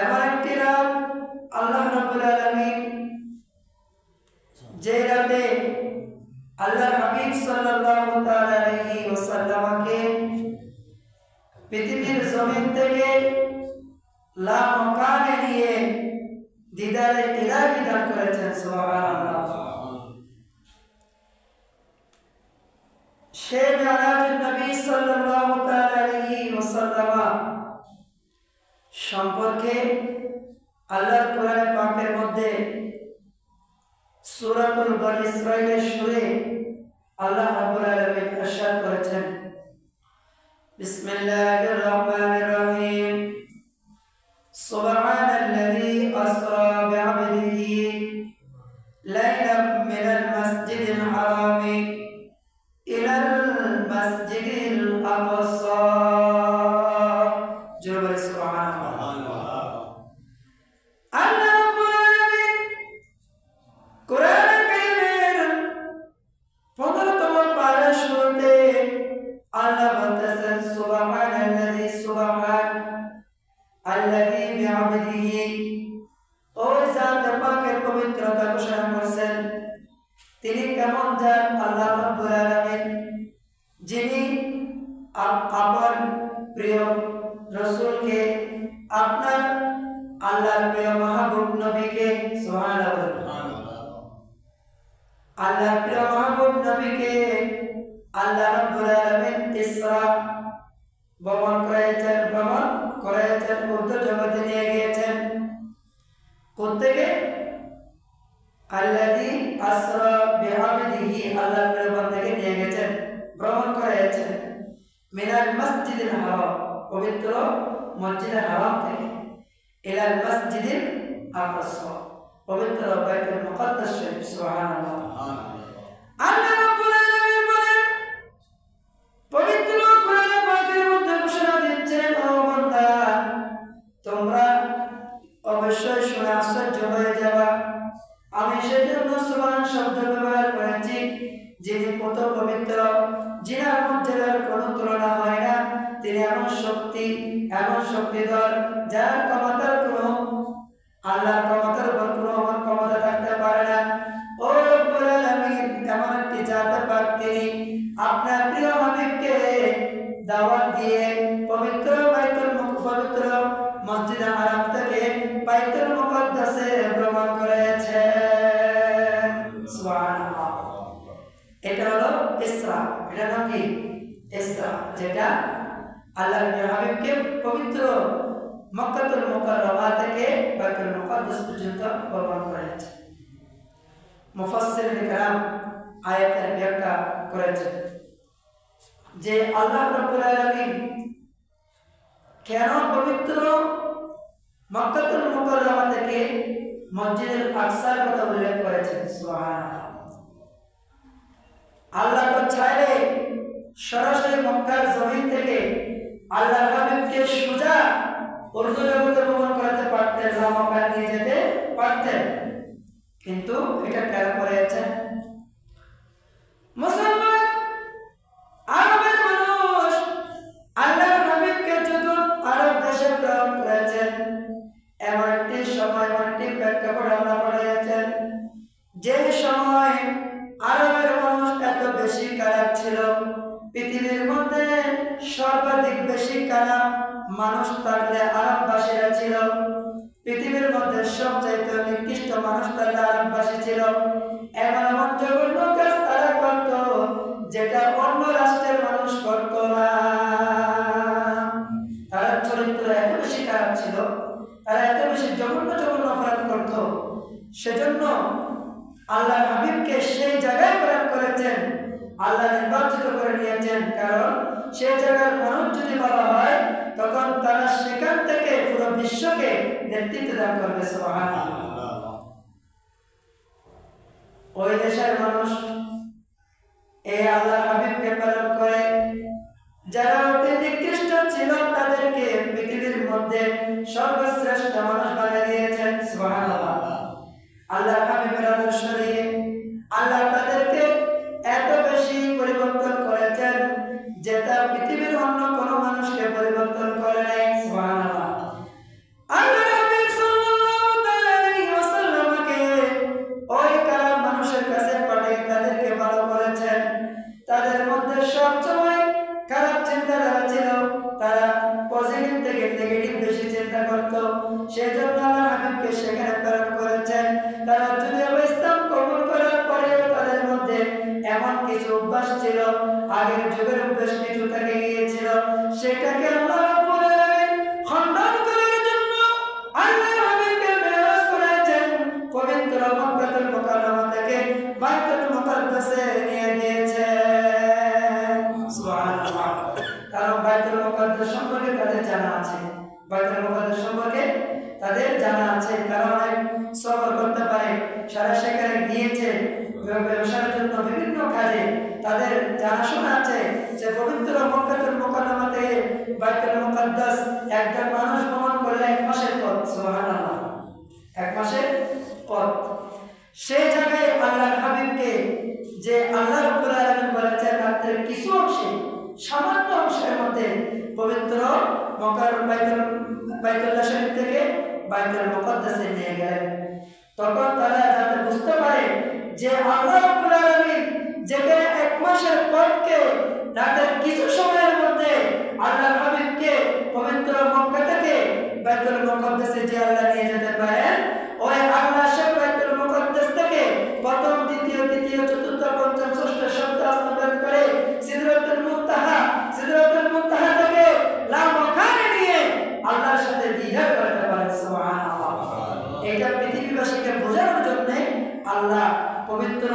এমন একটি রাত আল্লাহ রাব্বুল আলামিন যে রাতে আল্লাহর হাবিব সাল্লাল্লাহু তাআলা আলাইহি ওয়াসাল্লামকে পৃথিবীর জমিন থেকে লা মাকানে নিয়ে দিদারে ইলাহি দান করেছেন। সুবহানাল্লাহ। সে মিরাজুন নবী সাল্লাল্লাহু তাআলা আলাইহি ওয়াসাল্লাম সম্পর্কে আল্লাহর কোরআন পাকের মধ্যে সূরাতুল বনী ইসরাঈলের শুরুতে আল্লাহ রাব্বুল আলামিন ইরশাদ করেছেন, বিসমিল্লাহির রহমানির রহিম, সুবহানাল্লাযী আসরা বিআবদিহি লাইলাম মিনাল মাসজিদিল হারামি ইলাল মাসজিদিল আকসা। জোরে সুবহানাল্লাহ। আল্লাহ রাব্বুল আলামিন কোরআন কারীমের 15তম পারা শুরুতে আল্লাহ বলতেছেন, সুবহানাল্লাযী সুবহানাল্লাযী বিআবদিহি, ওই জাত পাকের পবিত্রতা ঘোষণা করেছেন। তিনি কেমন জাত? আল্লাহ রাব্বুল আলামিন, যিনি আপন প্রিয় রাসূলকে, আপনার আল্লাহর প্রিয় মাহবুব নবীকে, সুবহানাল্লাহ, আল্লাহর প্রিয় মাহবুব নবীকে আল্লাহ রাব্বুল আলামিন ইসরা ভ্রমণ করেছেন, উর্দু জগতে নিয়ে গিয়েছেন। কোত্থেকে? আল্লাযী আসরা বিআবদিহি, আল্লাহর প্রিয় বান্দাকে নিয়ে গেছেন, ভ্রমণ করেছেন। মিনাল মাসজিদিল হারাম, পবিত্র মসজিদে হারাম থেকে, ইলাল মাসজিদিল আকসা, পবিত্র বাইতুল মুকাদ্দাস শরীফ। সুবহানাল্লাহ। আল্লাহ রাব্বুল আলামিন বলেন, পবিত্র কোরআন পাকের মধ্যে ঘোষণা দিচ্ছেন, ও বান্দা, তোমরা অবশ্যই শুনে আশ্চর্য হয়ে যাবা। আমি সেজন্য সুবহান শব্দ ব্যবহার করেছি, যিনি কত পবিত্র, যিনার মর্যাদার কোনো তুলনা হয় না। তিনি এমন শক্তিধর, যার ক্ষমতার কোনো, আল্লাহর ক্ষমতার উপর কোনো ক্ষমতা থাকতে পারে না। ও রব্বুল আলামিন এমন একটি জাত পাক, তিনি আপনার প্রিয় হাবিবকে দাওয়াত দিয়ে পবিত্র মসজিদে হারাম থেকে বাইতুল মুকাদ্দাসে ভ্রমণ করেছেন। সুবহানাল্লাহ। এটা হলো ইসরা। এটা নাম কি? ইসরা, যেটা আল্লাহর প্রিয় হাবিবকে পবিত্র মক্কাতুল মুকাররমা থেকে বাইতুল মুকাদ্দাস পর্যন্ত ভ্রমণ করেছে। মুফাসসিরিন کرام আয়াতের ব্যাখ্যা করেছেন যে আল্লাহ রাব্বুল আলামিন কেন পবিত্র মক্কাতুল মুকাররমা থেকে মসজিদুল আকসার কথা উল্লেখ করেছেন। সুবহানাল্লাহ। আল্লাহ তো চাইলে সরাসরি মক্কার জমিন থেকে আল্লাহর হাবিবকে সোজা উর্দু জগতে ভ্রমণ করাতে পারতেন, মক্কা নিয়ে যেতে পারতেন, কিন্তু এটা কেন করেছেন? মুসলমান আরবের মানুষ আল্লাহর হাবিবকে যখন আরব দেশে প্রেরণ করেছেন, এমন একটি সময়, এমন একটি প্রেক্ষাপট আল্লাহ পড়িয়েছেন, যে সময় আরবের মানুষ এত বেশি খারাপ ছিল, পৃথিবীর মধ্যে সর্বাধিক বেশি খারাপ মানুষ থাকলে আরববাসীরা ছিল। পৃথিবীর মধ্যে সবচাইতে নিকৃষ্ট মানুষ তারা আরববাসী ছিল। এমন এমন জঘন্য কাজ তারা করত, যেটা অন্য রাষ্ট্রের মানুষ করত না। তার চরিত্র এত বেশি খারাপ ছিল, তারা এত বেশি জঘন্য অপরাধ করত। সেজন্য আল্লাহ হাবিবকে সেই জায়গায় প্রেরণ করেছেন, আল্লাহ নির্বাচিত করে নিয়েছেন। কারণ সেই জায়গার মানুষ যদি বলা হয়, তখন তারা সেখান থেকে পুরো বিশ্বকে নেতৃত্ব দান করবে। সুবহানাল্লাহ। ওই দেশের মানুষ এই আল্লাহ হাবিবকে পালন করে, যারা অতি নিকৃষ্ট ছিল তাদেরকে পৃথিবীর মধ্যে সর্বশ্রেষ্ঠ মানুষ বানিয়ে দিয়েছেন। সুবহানাল্লাহ। আল্লাহ হাবিবের আদর্শ দিয়ে আল্লাহ তাদেরকে এত বেশি পরিবর্তন করেছেন, যেটা পৃথিবীর অন্য কোনো মানুষকে পরিবর্তন করে নাই। সুবহানাল্লাহ। আল্লাহ সম্পর্কে তাদের জানা আছে, তারা অনেক সফর করতে পারে, সারা সেখানে গিয়েছে ব্যবসার জন্য বিভিন্ন কাজে, তাদের জানাশোনা আছে যে পবিত্র মক্কাতুল মুকাররমা থেকে বাইতুল মুকাদ্দাস একজন মানুষ ভ্রমণ করলে 1 মাসের পথ। সুবহানাল্লাহ, 1 মাসের পথ। সেই জায়গায় আল্লাহর হাবিবকে যে আল্লাহ রাব্বুল আলামিন বলেছেন রাত্রের কিছু অংশে, সামান্য অংশের মধ্যে পবিত্র বাইতুল্লাহ শরীফ থেকে বাইতুল মুকাদ্দাসে নিয়ে গেলেন, তখন তারা যাতে বুঝতে পারে যে আল্লাহ রাব্বুল আলামিন যেখানে 1 মাসের পথকে রাতের কিছু সময়ের মধ্যে আল্লাহর হাবিবকে পবিত্র মক্কা থেকে বাইতুল মুকাদ্দাসে যে আল্লাহ নিয়ে যেতে পারেন, ওই আল্লাহ সে বাইতুল মুকাদ্দাস থেকে প্রথম, দ্বিতীয়, তৃতীয়, চতুর্থ, পঞ্চম, ষষ্ঠ, সপ্তম আস্থান করে সিদরাতুল মুনতাহা থেকে লামখানে নিয়ে আল্লাহর সাথে দিদার করতে পারেন। সুবহানাল্লাহ। এটা পৃথিবীবাসীকে বোঝানোর জন্য আল্লাহ পবিত্র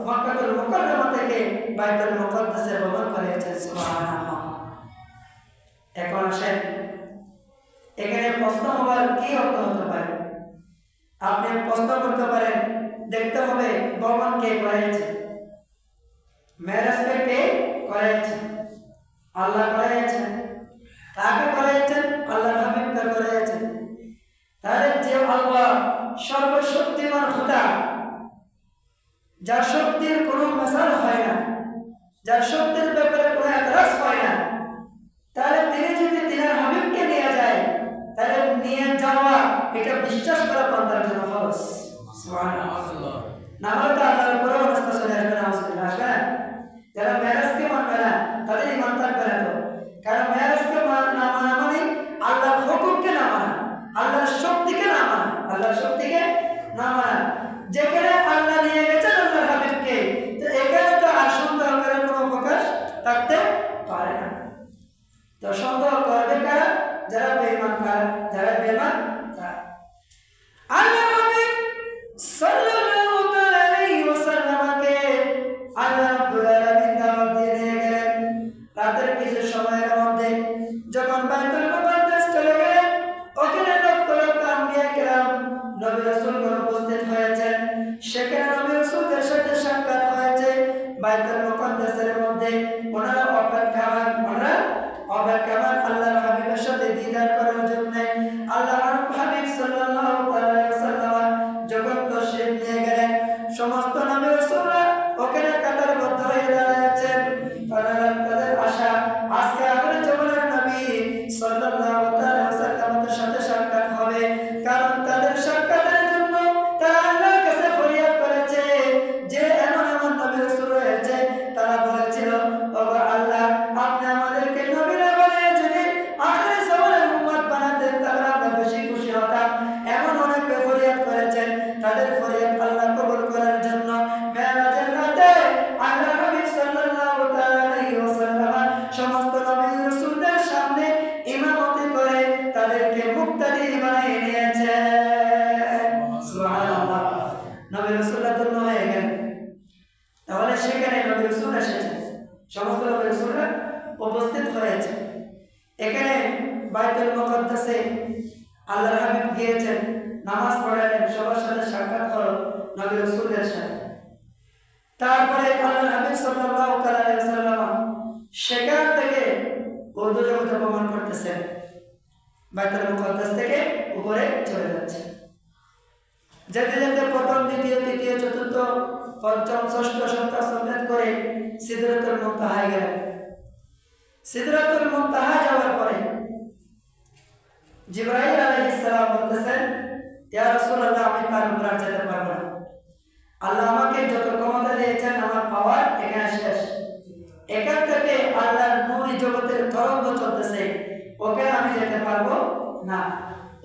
মক্কাতুল মুকাররমা থেকে বাইতুল মুকাদ্দাসে ভ্রমণ করেছেন। সুবহানাল্লাহ। এখন আসেন, এখানে প্রশ্ন হওয়ার কি অর্থ হতে পারে? আপনি প্রশ্ন করতে পারেন, দেখতে হবে ভ্রমণ কে করেছে, মেরাজকে কে করেছে? আল্লাহ করেছেন। কাকে করেছেন? আল্লাহর হাবিবকে করেছেন। তাহলে যে আল্লাহ সর্বশক্তিমান খোদা, যার শক্তির কোনো মেসাল হয় না, যার শক্তির ব্যাপারে কোনো এতরাজ হয় না, তাহলে তিনি যদি তিনার হাবিবকে নিয়ে যায়, তাহলে নিয়ে যাওয়া এটা বিশ্বাস করা বান্দার জন্য ফরজ। সুবহানাল্লাহ। না হলে তো আল্লাহর উপরে অবস্থা চলে আসবে না, আসবে না। যারা মেরাজকে মানবে না তাদের ইমান থাকবে না। তো কারণ মেরাজকে না মানা মানে আল্লাহর হুকুমকে না মানা, আল্লাহর শক্তিকে না মানা, আল্লাহর শক্তিকে না মানা। যেখানে আল্লাহ নিয়ে গেছেন আল্লাহর হাবিবকে, তো এখানে তো আর সন্দেহ করার কোনো অবকাশ থাকতে পারে না। তো সন্দেহ করবে কারা? যারা বেঈমান, যারা বেঈমান তারা। আল্লাহর হাবিব সাল্লাল্লাহু আলাইহি ওয়াসাল্লামকে আল্লাহ রাব্বুল আলামিন দাওয়াত দিয়ে নিয়ে গেলেন। রাতের কিছু সময়ের মধ্যে যখন বাইতুল মুকাদ্দাস চলে গেলেন, ওখানে লক্ষ লক্ষ আম্বিয়া কিরাম নবী রাসূলগণ উপস্থিত হয়েছেন। সেখানে নবী রাসূলদের সাথে সাক্ষাৎ হয়েছে। বাইতুল মুকাদ্দাসের মধ্যে ওনারা অপেক্ষামান আল্লাহর হাবিবের সাথে দিদার করার জন্য। আল্লাহর হাবিব সাল্লাল্লাহু আলাইহি ওয়াসাল্লাম যখন তশরিফ নিয়ে গেলেন, সমস্ত নবী রাসূলরা ওখানে কাতারবদ্ধ হয়ে দাঁড়িয়েছেন। তাদের আশা আজকে আখির জামানার নবী সাল্লাল্লাহু আলাইহি ওয়াসাল্লামের সাথে সাক্ষাৎ হবে, কারণ তাদের সাক্ষাতের জন্য তারা আল্লাহর কাছে ফরিয়াদ করেছে যে এমন এমন নবী রাসূল রয়েছে, তারা বলেছিল, ওগো আল্লাহ, আপনি আমাদেরকে নবী না বানিয়ে যদি আখির জামানার উম্মত বানাতেন তাহলে আমরা বেশি খুশি হতাম। এমন অনেকে ফরিয়াদ করেছেন। তাদের ফরিয়াদ আল্লাহ কবুল করার জন্য মেরাজের রাতে আল্লাহর হাবিব সাল্লাল্লাহু আলাইহি ওয়াসাল্লাম সমস্ত নবী রাসূলদের সামনে ইমামতি করে তাদেরকে মুক্তাদি বানিয়ে নিয়েছেন। সুবহানাল্লাহ। নবী রাসূলরা ধন্য হয়ে গেলেন। তাহলে সেখানে নবী রাসূল এসেছেন, সমস্ত নবী রাসূলরা উপস্থিত হয়েছে। এখানে বাইতুল মুকাদ্দাসে আল্লাহর হাবিব গিয়েছেন, নামাজ পড়ালেন, সবার সাথে সাক্ষাৎ হলো নবী রাসূলদের সাথে। তারপরে আল্লাহর হাবিব সাল্লাল্লাহু আলাইহি ওয়াসাল্লাম সেখান থেকে উর্দু জগতে ভ্রমণ করতেছেন। বাইতুল মুকাদ্দাস থেকে উপরে চলে যাচ্ছে। যেতে যেতে প্রথম, দ্বিতীয়, তৃতীয়, চতুর্থ, পঞ্চম, ষষ্ঠ, সপ্তম সন্ধান করে সিদরাতুল মুনতাহায় গেলেন। সিদরাতুল মুনতাহা যাওয়ার পরে জিবরাইল আলাইহিস সালাম বলতেছেন, ইয়া রাসূলুল্লাহ, আমি তার উপর আর যেতে পারবো না। আল্লাহ আমাকে যত ক্ষমতা দিয়েছেন আমার পাওয়ার এখানে শেষ। এখান থেকে আল্লাহর নূরি জগতের তরঙ্গ চলতেছে, ওখানে আমি যেতে পারবো না।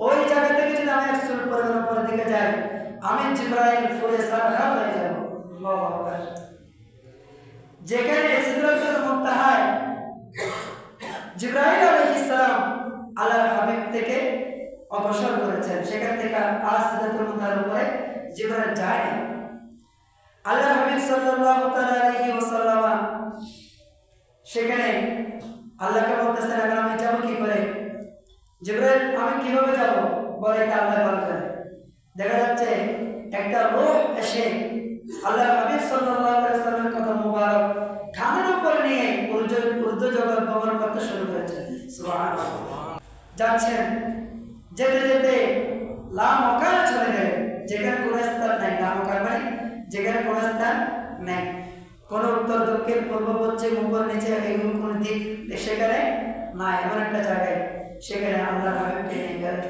ওই জায়গা থেকে যদি আমি 100 পরিমাণ উপরের দিকে যাই, আমি জিবরাইল ফুলে সারখার হয়ে যাব। আল্লাহু আকবার। যেখানে সিদরাতুল মুনতাহায় জিবরাইল আলাইহিস সালাম আল্লাহর হাবিব থেকে অবসর করেছেন, সেখান থেকে আর সিদরাতুল মুনতাহার উপরে জিবরাইল যায়নি। আল্লাহর হাবিব সাল্লাল্লাহু আলাইহি ওয়াসাল্লাম সেখানে আল্লাহকে বলতেছেন, এখন আমি যাব কি করে? জিবরাইল, আমি কিভাবে যাব? বলে এটা আল্লাহ ভালো জানে। দেখা যাচ্ছে একটা রূহ এসে আল্লাহ হাবিব সাল্লাল্লাহু আলাইহি ওয়াসাল্লামের কথা মুবারক কানের উপরে নিয়ে উর্দু জগৎ ভ্রমণ করতে শুরু করেছেন। সুবহানাল্লাহ। যাচ্ছেন, যেতে যেতে লামকানে চলে গেলেন, যেখানে কোনো স্থান নাই। লামকান মানে যেখানে কোনো স্থান নাই, কোনো উত্তর দক্ষিণ পূর্ব পশ্চিম উপর নিচে এগুলো কোনো দিক সেখানে নাই, এমন একটা জায়গায় সেখানে আল্লাহ হাবিবকে নিয়ে গেলেন।